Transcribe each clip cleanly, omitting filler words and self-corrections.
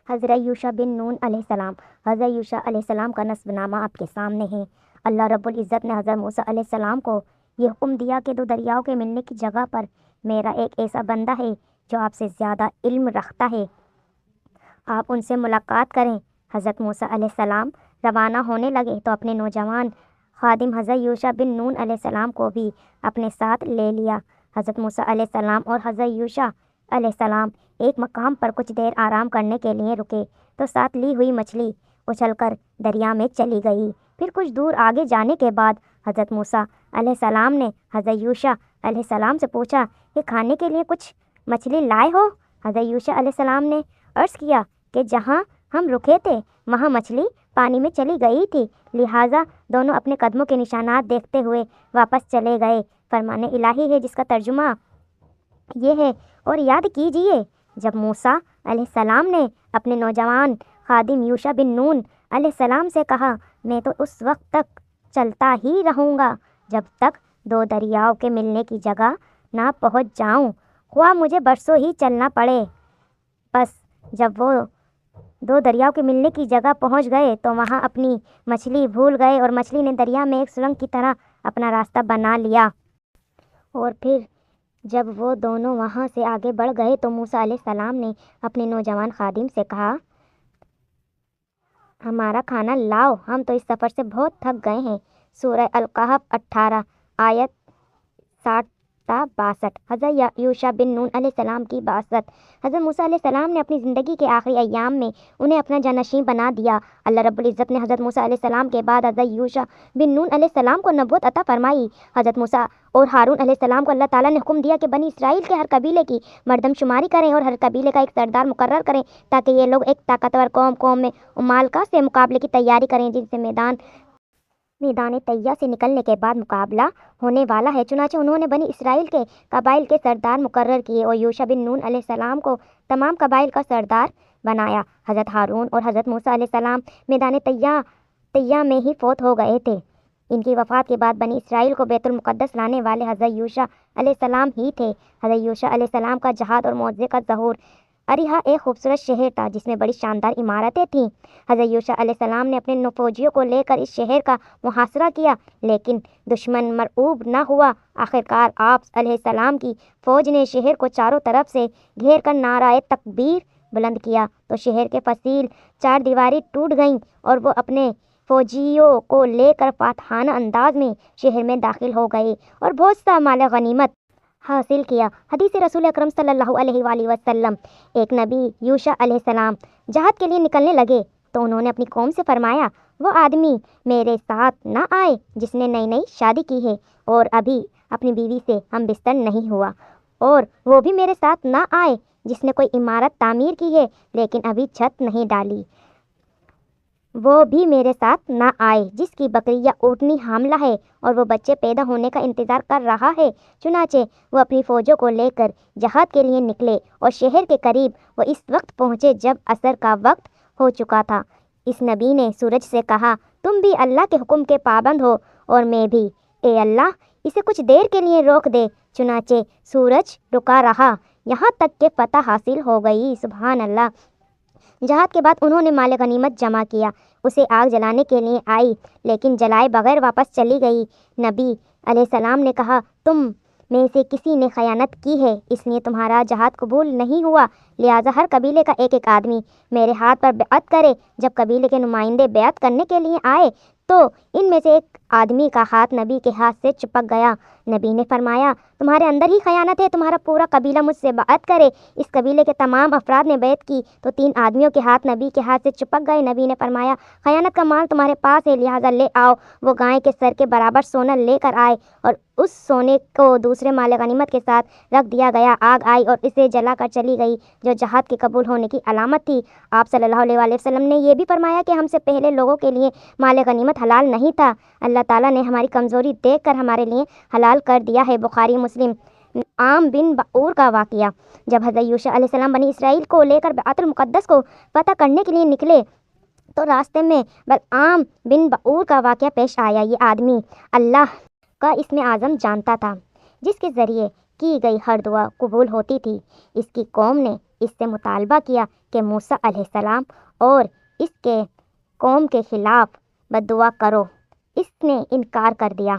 حضرت یوشع بن نون علیہ السلام۔ حضرت یوشع علیہ السلام کا نسب نامہ آپ کے سامنے ہے۔ اللہ رب العزت نے حضرت موسیٰ علیہ السلام کو یہ حکم دیا کہ 2 دریاؤں کے ملنے کی جگہ پر میرا ایک ایسا بندہ ہے جو آپ سے زیادہ علم رکھتا ہے، آپ ان سے ملاقات کریں۔ حضرت موسیٰ علیہ السلام روانہ ہونے لگے تو اپنے نوجوان خادم حضرت یوشع بن نون علیہ السلام کو بھی اپنے ساتھ لے لیا۔ حضرت موسیٰ علیہ السلام اور حضرت یوشع علیہ السلام ایک مقام پر کچھ دیر آرام کرنے کے لیے رکے تو ساتھ لی ہوئی مچھلی اچھل کر دریا میں چلی گئی۔ پھر کچھ دور آگے جانے کے بعد حضرت موسیٰ علیہ السلام نے حضرت یوشع علیہ السلام سے پوچھا کہ کھانے کے لیے کچھ مچھلی لائے ہو؟ حضرت یوشع علیہ السلام نے عرض کیا کہ جہاں ہم رکے تھے وہاں مچھلی پانی میں چلی گئی تھی، لہٰذا دونوں اپنے قدموں کے نشانات دیکھتے ہوئے واپس چلے گئے۔ فرمان الہی ہے جس کا ترجمہ یہ ہے، اور یاد کیجئے جب موسیٰ علیہ السلام نے اپنے نوجوان خادم یوشع بن نون علیہ السلام سے کہا میں تو اس وقت تک چلتا ہی رہوں گا جب تک 2 دریاؤں کے ملنے کی جگہ نہ پہنچ جاؤں، خواہ مجھے برسوں ہی چلنا پڑے۔ بس جب وہ 2 دریاؤں کے ملنے کی جگہ پہنچ گئے تو وہاں اپنی مچھلی بھول گئے اور مچھلی نے دریا میں ایک سرنگ کی طرح اپنا راستہ بنا لیا۔ اور پھر جب وہ دونوں وہاں سے آگے بڑھ گئے تو موسیٰ علیہ السلام نے اپنے نوجوان خادم سے کہا ہمارا کھانا لاؤ، ہم تو اس سفر سے بہت تھک گئے ہیں۔ سورہ الکہف 18 آیت 60 تا 62۔ حضرت یوشع بن نون علیہ السلام کی بعثت۔ حضرت موسیٰ علیہ السلام نے اپنی زندگی کے آخری ایام میں انہیں اپنا جانشین بنا دیا۔ اللہ رب العزت نے حضرت موسیٰ علیہ السلام کے بعد حضرت یوشع بن نون علیہ السلام کو نبوت عطا فرمائی۔ حضرت موسیٰ اور ہارون علیہ السلام کو اللہ تعالیٰ نے حکم دیا کہ بنی اسرائیل کے ہر قبیلے کی مردم شماری کریں اور ہر قبیلے کا ایک سردار مقرر کریں تاکہ یہ لوگ ایک طاقتور قوم میں عمالقہ سے مقابلے کی تیاری کریں جن سے میدان طیہ سے نکلنے کے بعد مقابلہ ہونے والا ہے۔ چنانچہ انہوں نے بنی اسرائیل کے قبائل کے سردار مقرر کیے اور یوشع بن نون علیہ السلام کو تمام قبائل کا سردار بنایا۔ حضرت ہارون اور حضرت موسیٰ علیہ السلام میدان طیہ میں ہی فوت ہو گئے تھے۔ ان کی وفات کے بعد بنی اسرائیل کو بیت المقدس لانے والے حضرت یوشع علیہ السلام ہی تھے۔ حضرت یوشع علیہ السلام کا جہاد اور معجزے کا ظہور۔ اریحا ایک خوبصورت شہر تھا جس میں بڑی شاندار عمارتیں تھیں۔ حضرت یوشع علیہ السلام نے اپنے فوجیوں کو لے کر اس شہر کا محاصرہ کیا لیکن دشمن مرعوب نہ ہوا۔ آخرکار آپ علیہ السلام کی فوج نے شہر کو چاروں طرف سے گھیر کر نعرہ تکبیر بلند کیا تو شہر کے فصیل 4 دیواری ٹوٹ گئیں اور وہ اپنے فوجیوں کو لے کر فاتحانہ انداز میں شہر میں داخل ہو گئے اور بہت سا مال غنیمت حاصل کیا۔ حدیث رسول اکرم صلی اللہ علیہ وآلہ وسلم۔ ایک نبی یوشع علیہ السلام جہاد کے لیے نکلنے لگے تو انہوں نے اپنی قوم سے فرمایا وہ آدمی میرے ساتھ نہ آئے جس نے نئی شادی کی ہے اور ابھی اپنی بیوی سے ہم بستر نہیں ہوا، اور وہ بھی میرے ساتھ نہ آئے جس نے کوئی عمارت تعمیر کی ہے لیکن ابھی چھت نہیں ڈالی، وہ بھی میرے ساتھ نہ آئے جس کی بکری یا اونٹنی حاملہ ہے اور وہ بچے پیدا ہونے کا انتظار کر رہا ہے۔ چنانچہ وہ اپنی فوجوں کو لے کر جہاد کے لیے نکلے اور شہر کے قریب وہ اس وقت پہنچے جب عصر کا وقت ہو چکا تھا۔ اس نبی نے سورج سے کہا تم بھی اللہ کے حکم کے پابند ہو اور میں بھی، اے اللہ اسے کچھ دیر کے لیے روک دے۔ چنانچہ سورج رکا رہا یہاں تک کہ فتح حاصل ہو گئی۔ سبحان اللہ۔ جہاد کے بعد انہوں نے مال غنیمت جمع کیا، اسے آگ جلانے کے لیے آئی لیکن جلائے بغیر واپس چلی گئی۔ نبی علیہ السلام نے کہا تم میں سے کسی نے خیانت کی ہے اس لیے تمہارا جہاد قبول نہیں ہوا، لہٰذا ہر قبیلے کا ایک آدمی میرے ہاتھ پر بیعت کرے۔ جب قبیلے کے نمائندے بیعت کرنے کے لیے آئے تو ان میں سے ایک آدمی کا ہاتھ نبی کے ہاتھ سے چپک گیا۔ نبی نے فرمایا تمہارے اندر ہی خیانت ہے، تمہارا پورا قبیلہ مجھ سے بیعت کرے۔ اس قبیلے کے تمام افراد نے بیعت کی تو 3 آدمیوں کے ہاتھ نبی کے ہاتھ سے چپک گئے۔ نبی نے فرمایا خیانت کا مال تمہارے پاس ہے لہٰذا لے آؤ۔ وہ گائے کے سر کے برابر سونا لے کر آئے اور اس سونے کو دوسرے مال غنیمت کے ساتھ رکھ دیا گیا۔ آگ آئی اور اسے جلا کر چلی گئی جو جہاد کے قبول ہونے کی علامت تھی۔ آپ صلی اللہ علیہ وسلم نے یہ بھی فرمایا کہ ہم سے پہلے لوگوں کے لیے مال غنیمت حلال نہیں تھا، اللہ تعالیٰ نے ہماری کمزوری دیکھ کر ہمارے لیے حلال کر دیا ہے۔ بخاری مسلم۔ عام بن بعور کا واقعہ۔ جب حضرت یوشع علیہ السلام بنی اسرائیل کو لے کر بیت المقدس کو فتح کرنے کے لیے نکلے تو راستے میں بلعام بن بعور کا واقعہ پیش آیا۔ یہ آدمی اللہ کا اسم اعظم جانتا تھا جس کے ذریعے کی گئی ہر دعا قبول ہوتی تھی۔ اس کی قوم نے اس سے مطالبہ کیا کہ موسیٰ علیہ السلام اور اس کے قوم کے خلاف بددعا کرو۔ اس نے انکار کر دیا۔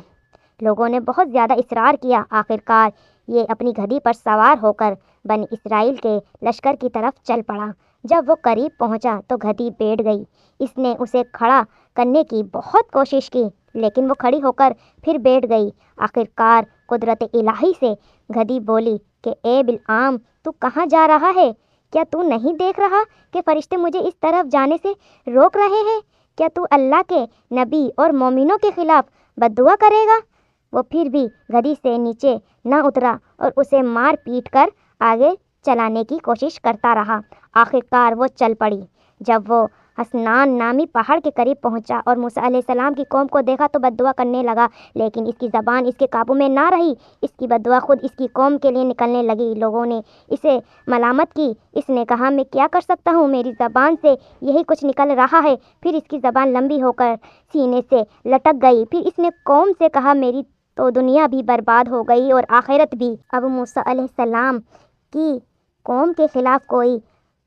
لوگوں نے بہت زیادہ اصرار کیا۔ آخرکار یہ اپنی گدھی پر سوار ہو کر بنی اسرائیل کے لشکر کی طرف چل پڑا۔ جب وہ قریب پہنچا تو گدھی بیٹھ گئی۔ اس نے اسے کھڑا کرنے کی بہت کوشش کی لیکن وہ کھڑی ہو کر پھر بیٹھ گئی۔ آخرکار قدرت الہی سے گدھی بولی کہ اے بلعام، تو کہاں جا رہا ہے؟ کیا تو نہیں دیکھ رہا کہ فرشتے مجھے اس طرف جانے سے روک رہے ہیں؟ کیا تو اللہ کے نبی اور مومنوں کے خلاف بددعا کرے گا؟ وہ پھر بھی گدھی سے نیچے نہ اترا اور اسے مار پیٹ کر آگے چلانے کی کوشش کرتا رہا۔ آخرکار وہ چل پڑی۔ جب وہ حسنان نامی پہاڑ کے قریب پہنچا اور موسیٰ علیہ السلام کی قوم کو دیکھا تو بددعا کرنے لگا، لیکن اس کی زبان اس کے قابو میں نہ رہی۔ اس کی بددعا خود اس کی قوم کے لیے نکلنے لگی۔ لوگوں نے اسے ملامت کی۔ اس نے کہا، میں کیا کر سکتا ہوں؟ میری زبان سے یہی کچھ نکل رہا ہے۔ پھر اس کی زبان لمبی ہو کر سینے سے لٹک گئی۔ پھر اس نے قوم سے کہا، میری تو دنیا بھی برباد ہو گئی اور آخرت بھی۔ اب موسیٰ علیہ السلام کی قوم کے خلاف کوئی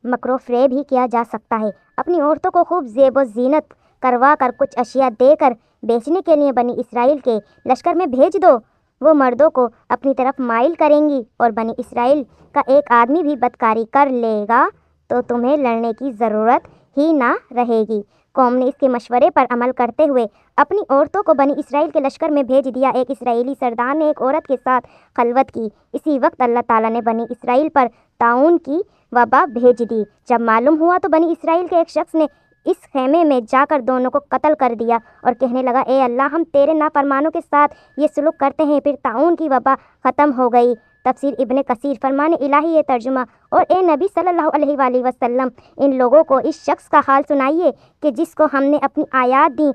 مکر و فریب ہی کیا جا سکتا ہے۔ اپنی عورتوں کو خوب زیب و زینت کروا کر کچھ اشیاء دے کر بیچنے کے لیے بنی اسرائیل کے لشکر میں بھیج دو۔ وہ مردوں کو اپنی طرف مائل کریں گی اور بنی اسرائیل کا ایک آدمی بھی بدکاری کر لے گا تو تمہیں لڑنے کی ضرورت ہی نہ رہے گی۔ قوم نے اس کے مشورے پر عمل کرتے ہوئے اپنی عورتوں کو بنی اسرائیل کے لشکر میں بھیج دیا۔ ایک اسرائیلی سردار نے ایک عورت کے ساتھ خلوت کی۔ اسی وقت اللہ تعالیٰ نے بنی اسرائیل پر طاعون کی وبا بھیج دی۔ جب معلوم ہوا تو بنی اسرائیل کے ایک شخص نے اس خیمے میں جا کر دونوں کو قتل کر دیا اور کہنے لگا، اے اللہ، ہم تیرے نافرمانوں کے ساتھ یہ سلوک کرتے ہیں۔ پھر طاعون کی وبا ختم ہو گئی۔ تفسیر ابن کثیر۔ فرمان الہی یہ ترجمہ، اور اے نبی صلی اللہ علیہ وآلہ وسلم، ان لوگوں کو اس شخص کا حال سنائیے کہ جس کو ہم نے اپنی آیات دیں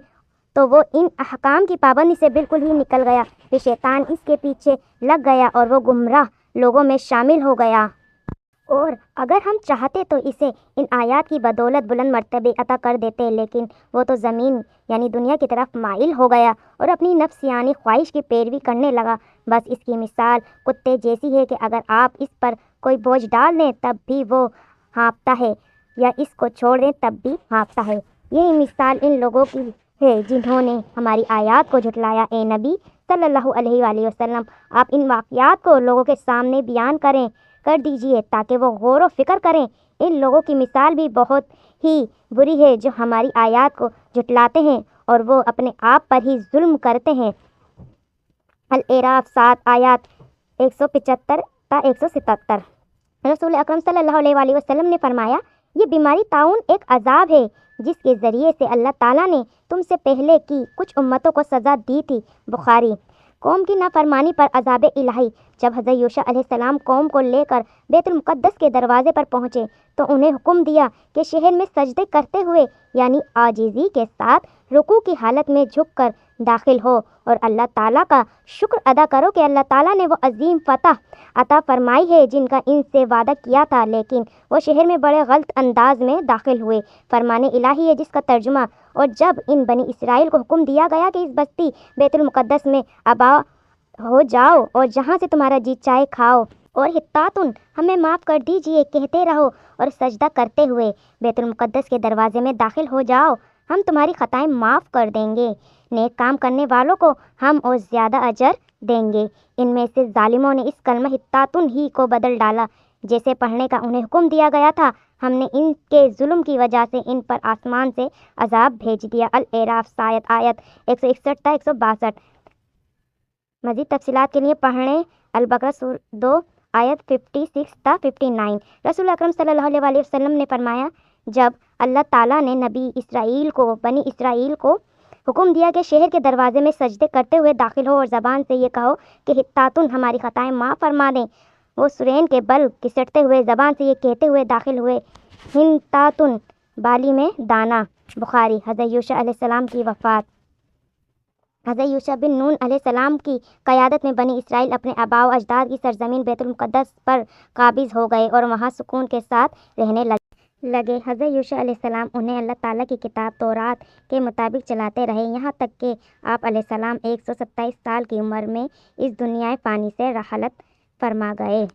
تو وہ ان احکام کی پابندی سے بالکل ہی نکل گیا۔ پھر شیطان اس کے پیچھے لگ گیا اور وہ گمراہ لوگوں میں شامل ہو گیا۔ اور اگر ہم چاہتے تو اسے ان آیات کی بدولت بلند مرتبے عطا کر دیتے، لیکن وہ تو زمین یعنی دنیا کی طرف مائل ہو گیا اور اپنی نفسیانی خواہش کی پیروی کرنے لگا۔ بس اس کی مثال کتے جیسی ہے کہ اگر آپ اس پر کوئی بوجھ ڈال دیں تب بھی وہ ہانپتا ہے، یا اس کو چھوڑ دیں تب بھی ہانپتا ہے۔ یہی مثال ان لوگوں کی ہے جنہوں نے ہماری آیات کو جھٹلایا۔ اے نبی صلی اللہ علیہ وآلہ وسلم، آپ ان واقعات کو لوگوں کے سامنے بیان کر دیجئے تاکہ وہ غور و فکر کریں۔ ان لوگوں کی مثال بھی بہت ہی بری ہے جو ہماری آیات کو جھٹلاتے ہیں اور وہ اپنے آپ پر ہی ظلم کرتے ہیں۔ الاعراف 7 آیات 175 تا 177۔ رسول اکرم صلی اللہ علیہ وآلہ وسلم نے فرمایا، یہ بیماری طاعون ایک عذاب ہے جس کے ذریعے سے اللہ تعالیٰ نے تم سے پہلے کی کچھ امتوں کو سزا دی تھی۔ بخاری۔ قوم کی نافرمانی پر عذاب الہی۔ جب حضرت یوشع علیہ السلام قوم کو لے کر بیت المقدس کے دروازے پر پہنچے تو انہیں حکم دیا کہ شہر میں سجدے کرتے ہوئے یعنی عاجزی کے ساتھ رکوع کی حالت میں جھک کر داخل ہو اور اللہ تعالیٰ کا شکر ادا کرو کہ اللہ تعالیٰ نے وہ عظیم فتح عطا فرمائی ہے جن کا ان سے وعدہ کیا تھا، لیکن وہ شہر میں بڑے غلط انداز میں داخل ہوئے۔ فرمان الہی ہے جس کا ترجمہ، اور جب ان بنی اسرائیل کو حکم دیا گیا کہ اس بستی بیت المقدس میں آباد ہو جاؤ اور جہاں سے تمہارا جی چائے کھاؤ، اور حطاتن، ہمیں معاف کر دیجئے کہتے رہو اور سجدہ کرتے ہوئے بیت المقدس کے دروازے میں داخل ہو جاؤ، ہم تمہاری خطائیں معاف کر دیں گے، نیک کام کرنے والوں کو ہم اور زیادہ اجر دیں گے۔ ان میں سے ظالموں نے اس کلمہ حطاتن ہی کو بدل ڈالا جیسے پڑھنے کا انہیں حکم دیا گیا تھا۔ ہم نے ان کے ظلم کی وجہ سے ان پر آسمان سے عذاب بھیج دیا۔ الاعراف 7 آیت 161 تا 162۔ مزید تفصیلات کے لیے پڑھیں البقرہ 2 آیت 56 تا 59۔ رسول اکرم صلی اللہ علیہ وآلہ وسلم نے فرمایا، جب اللہ تعالیٰ نے بنی اسرائیل کو حکم دیا کہ شہر کے دروازے میں سجدے کرتے ہوئے داخل ہو اور زبان سے یہ کہو کہ حطاتن، ہماری خطائیں معاف فرما دیں، وہ سرین کے بل گھسیٹتے ہوئے زبان سے یہ کہتے ہوئے داخل ہوئے، حنطاتن، بالی میں دانہ۔ بخاری۔ حضرت یوشع علیہ السلام کی وفات۔ حضرت یوشع بن نون علیہ السلام کی قیادت میں بنی اسرائیل اپنے آباء و اجداد کی سرزمین بیت المقدس پر قابض ہو گئے اور وہاں سکون کے ساتھ رہنے لگے۔ حضرت یوشع علیہ السلام انہیں اللہ تعالیٰ کی کتاب تورات کے مطابق چلاتے رہے، یہاں تک کہ آپ علیہ السلام 127 سال کی عمر میں اس دنیائے فانی سے رحلت فرما گئے۔